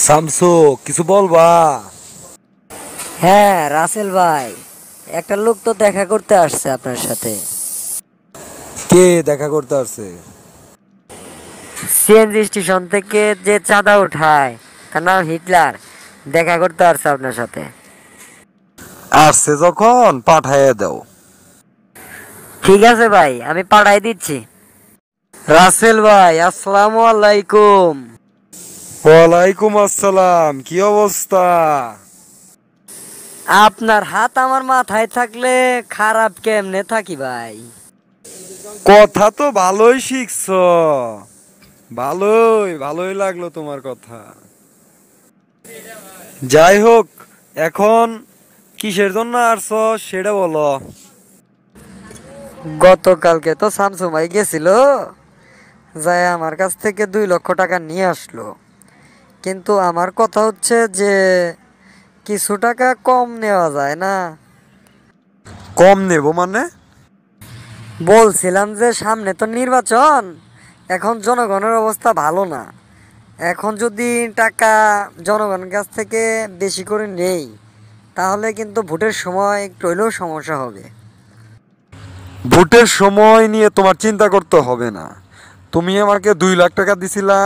শামসু, কিছু বলবা? হ্যাঁ রাসেল ভাই, একটা লোক তো দেখা করতে আসছে আপনার সাথে। কে দেখা করতে আসছে? সিএনজি স্টেশন থেকে যে চাঁদা উঠায়, তার নাম হিটলার, দেখা করতে আসছে আপনার সাথে। আসছে যখন পাঠাইয়া দাও। ঠিক আছে ভাই, আমি পাঠাই দিচ্ছি। রাসেল ভাই, আসসালামু আলাইকুম। ওয়ালাইকুম আসসালাম, কি অবস্থা? আপনার হাত আমার মাথায় থাকলে খারাপ কেমনে থাকি ভাই? কথা তো ভালোই শিখছ। ভালোই ভালোই লাগলো তোমার কথা। যাই হোক, এখন কিসের জন্য আসছ সেটা বলো। গতকালকে তো শামসু ভাই গেছিল, যাই আমার কাছ থেকে 2 লক্ষ টাকা নিয়ে আসলো। কিন্তু আমার কথা হচ্ছে যে কিছু টাকা কম নেওয়া যায় না? কম নেব মানে? বলছিলাম যে সামনে তো নির্বাচন, এখন জনগণের অবস্থা ভালো না। এখন যদি টাকা জনগণের কাছ থেকে বেশি করে নেই, তাহলে কিন্তু ভোটের সময় একটু হলেও সমস্যা হবে। ভোটের সময় নিয়ে তোমার চিন্তা করতে হবে না। তুমি আমাকে 2 লাখ টাকা দিছিলা,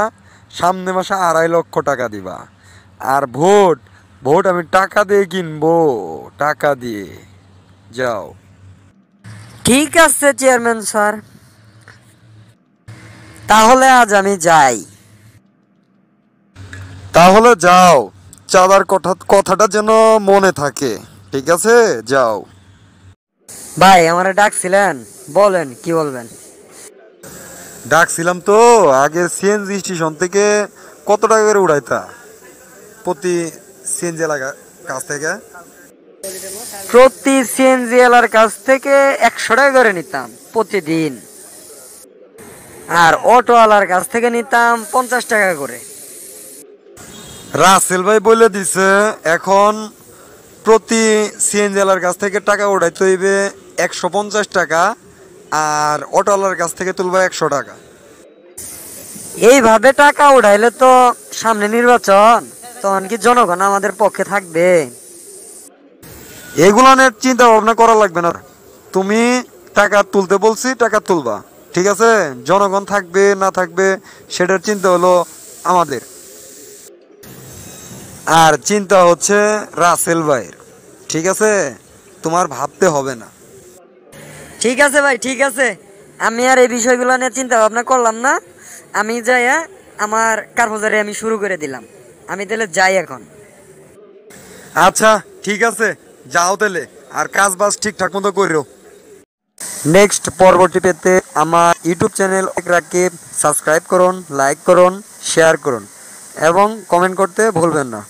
সামনে মাসে 2.5 লক্ষ টাকা দিবা। আর ভোট, ভোট আমি টাকা দিয়ে কিনবো, টাকা দিয়ে। যাও। ঠিক আছে চেয়ারম্যান স্যার, তাহলে আজ আমি যাই। তাহলে যাও, চাঁদার কথাটা যেন মনে থাকে। ঠিক আছে, যাও। ভাই আমারে ডাকছিলেন, বলেন কি বলবেন। ডাকছিলাম তো, আগে সিএনজি স্টেশন থেকে কত টাকা করে উড়াইতা প্রতি সিএনজি এলাকা কাছ থেকে? প্রতি সিএনজি এলার কাছ থেকে 100 টাকা করে নিতাম প্রতিদিন, আর অটোওয়ালার কাছ থেকে নিতাম 50 টাকা করে। রাসেল ভাই বলে দিছে এখন প্রতি সিএনজি এলার কাছ থেকে টাকা উঠাইতে হইবে 150 টাকা, আর অটোওয়ালার কাছ থেকে তুলবা 100 টাকা। এইভাবে টাকা উঠাইলে তো সামনে নির্বাচন, তখন কি জনগণ আমাদের পক্ষে থাকবে? এগুলো নিয়ে চিন্তা ভাবনা করা লাগবে না। তুমি টাকা তুলতে বলছি, টাকা তুলবা। ঠিক আছে, জনগণ থাকবে না থাকবে সেটার চিন্তা হলো আমাদের, আর চিন্তা হচ্ছে রাসেল ভাইয়ের। ঠিক আছে, তোমার ভাবতে হবে না। ঠিক আছে ভাই, ঠিক আছে, আমি আর এই বিষয়গুলো নিয়ে চিন্তা ভাবনা করলাম না। আমি যাই, আমার কারবাজারে আমি শুরু করে দিলাম। আমি তাহলে যাই এখন। আচ্ছা ঠিক আছে, যাও তাহলে, আর কাজ বাজ ঠিকঠাক মতো করো। নেক্সট পরবর্তী পেতে আমার ইউটিউব চ্যানেল রাকিব সাবস্ক্রাইব করুন, লাইক করুন, শেয়ার করুন এবং কমেন্ট করতে ভুলবেন না।